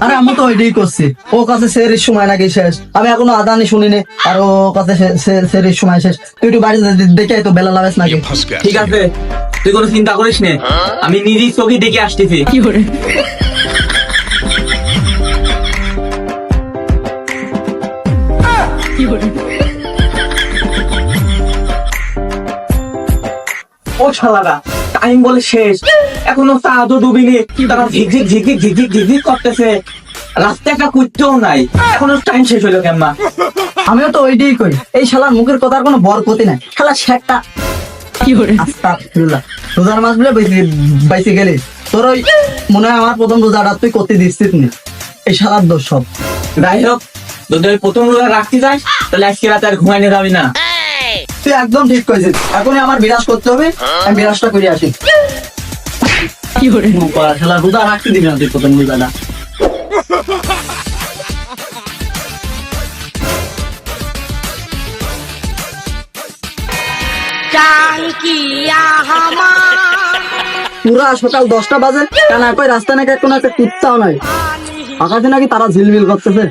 আরে আমি তো ওইটাই করছি। ও কাছে সেরির সময় নাকি শেষ, আমি এখনো আদানি শুনিনি, আর ও কাছে সেরির সময় শেষ। তুই একটু বাড়িতে দেখে তো বেলা লাগাস নাকি? ঠিক আছে, তুই কোনো চিন্তা করিস নে, আমি নিজেই চোখে দেখে আসতেছি। ও শালারা, টাইম বলে শেষ, এখনো চা তো ডুবিনি, তারা ঝিকঝিক ঝিকঝিক ঝিকঝিক ঝিকঝিক করতেছে, রাস্তায় একটা কুত্তেও নাই, এখনো টাইম শেষ হইলো কেমন? আমিও তো ওইটাই করি। এই শালার মুখের কথার কোনো বরকতি নাই, শালা শেখটা। আস্তাগফিরুল্লাহ। রোজার মাস বলে বাইসে গেলি, তোর ওই মনে হয় আমার প্রথম রোজাটা তুই করতে দিচ্ছিস নি। এই শালার দোষ সব। যাই হোক, যদি ওই প্রথম রোজা রাখতে যাই তাহলে আজকে রাতে আর ঘুমাইতে যাবি না। তুই একদম ঠিক করেছিস, এখনই আমার বিরাজ করতে হবে, আমি বিরাজটা করে আসি। শালা রোজা রাখতে দিবি না তুই প্রথম রোজাটা। পুরা সকাল 10টা বাজে, কেন একই রাস্তা নাকি কোনো একটা কুত্তাও নাই, আকাশে নাকি তারা ঝিলমিল করতেছে।